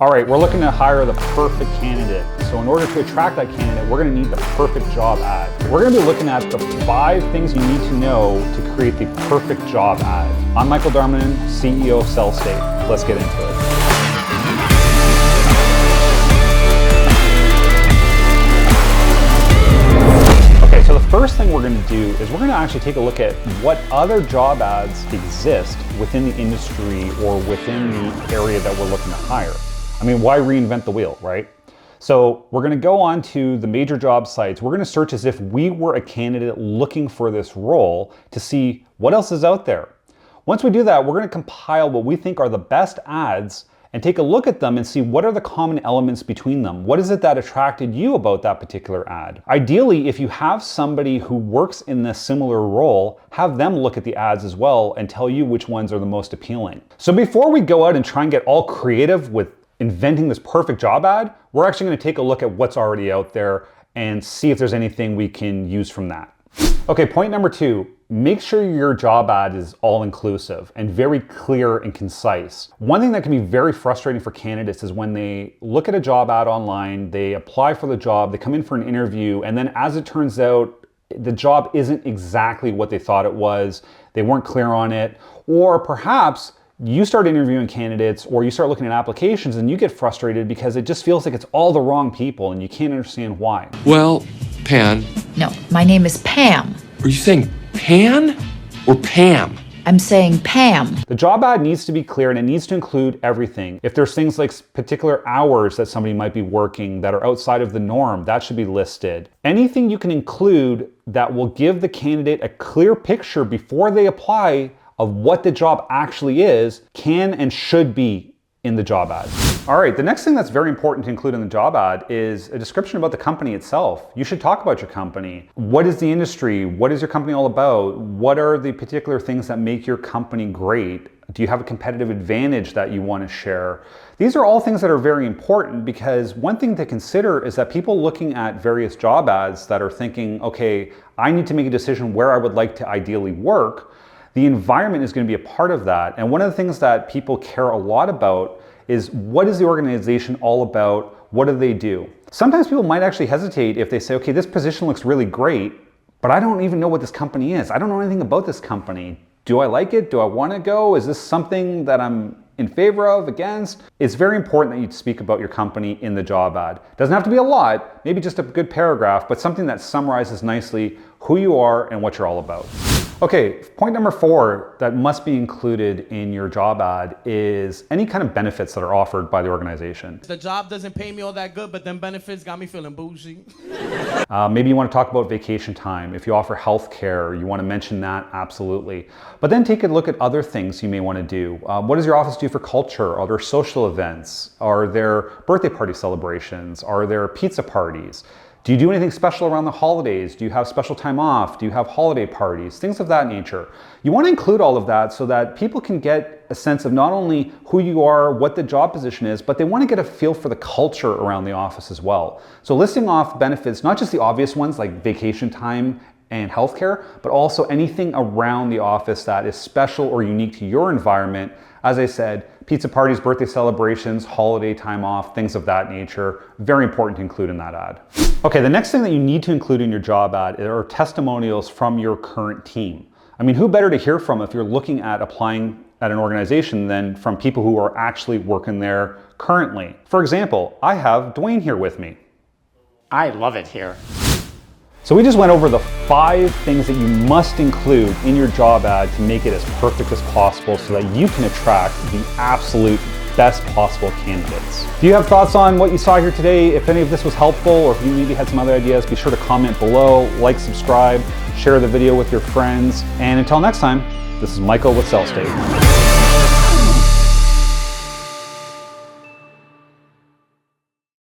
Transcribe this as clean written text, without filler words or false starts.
All right, we're looking to hire the perfect candidate. So in order to attract that candidate, we're gonna need the perfect job ad. We're gonna be looking at the 5 things you need to know to create the perfect job ad. I'm Michael Darmanin, CEO of SellState. Let's get into it. Okay, so the first thing we're gonna do is we're gonna actually take a look at what other job ads exist within the industry or within the area that we're looking to hire. I mean, why reinvent the wheel, right? So we're gonna go on to the major job sites. We're gonna search as if we were a candidate looking for this role to see what else is out there. Once we do that, we're gonna compile what we think are the best ads and take a look at them and see what are the common elements between them. What is it that attracted you about that particular ad? Ideally, if you have somebody who works in this similar role, have them look at the ads as well and tell you which ones are the most appealing. So before we go out and try and get all creative with inventing this perfect job ad, we're actually going to take a look at what's already out there and see if there's anything we can use from that. Okay, point number 2, make sure your job ad is all inclusive and very clear and concise. One thing that can be very frustrating for candidates is when they look at a job ad online, they apply for the job, they come in for an interview, and then as it turns out, the job isn't exactly what they thought it was, they weren't clear on it, or perhaps you start interviewing candidates or you start looking at applications and you get frustrated because it just feels like it's all the wrong people and you can't understand why. Well, Pan. No, my name is Pam. Are you saying Pan or Pam? I'm saying Pam. The job ad needs to be clear and it needs to include everything. If there's things like particular hours that somebody might be working that are outside of the norm, that should be listed. Anything you can include that will give the candidate a clear picture before they apply of what the job actually is can and should be in the job ad. All right, the next thing that's very important to include in the job ad is a description about the company itself. You should talk about your company. What is the industry? What is your company all about? What are the particular things that make your company great? Do you have a competitive advantage that you want to share? These are all things that are very important because one thing to consider is that people looking at various job ads that are thinking, okay, I need to make a decision where I would like to ideally work. The environment is going to be a part of that. And one of the things that people care a lot about is what is the organization all about? What do they do? Sometimes people might actually hesitate if they say, okay, this position looks really great, but I don't even know what this company is. I don't know anything about this company. Do I like it? Do I want to go? Is this something that I'm in favor of, against? It's very important that you speak about your company in the job ad. It doesn't have to be a lot, maybe just a good paragraph, but something that summarizes nicely who you are and what you're all about. Okay, point number 4 that must be included in your job ad is any kind of benefits that are offered by the organization. The job doesn't pay me all that good, but then benefits got me feeling bougie. Maybe you want to talk about vacation time. If you offer health care, you want to mention that, absolutely. But then take a look at other things you may want to do. What does your office do for culture? Are there social events? Are there birthday party celebrations? Are there pizza parties? Do you do anything special around the holidays? Do you have special time off? Do you have holiday parties? Things of that nature. You want to include all of that so that people can get a sense of not only who you are, what the job position is, but they want to get a feel for the culture around the office as well. So listing off benefits, not just the obvious ones like vacation time and healthcare, but also anything around the office that is special or unique to your environment. As I said, pizza parties, birthday celebrations, holiday time off, things of that nature. Very important to include in that ad. Okay, the next thing that you need to include in your job ad are testimonials from your current team. I mean, who better to hear from if you're looking at applying at an organization than from people who are actually working there currently? For example, I have Dwayne here with me. I love it here. So we just went over the 5 things that you must include in your job ad to make it as perfect as possible so that you can attract the absolute best possible candidates. If you have thoughts on what you saw here today, if any of this was helpful, or if you maybe had some other ideas, be sure to comment below, like, subscribe, share the video with your friends. And until next time, this is Michael with SellState.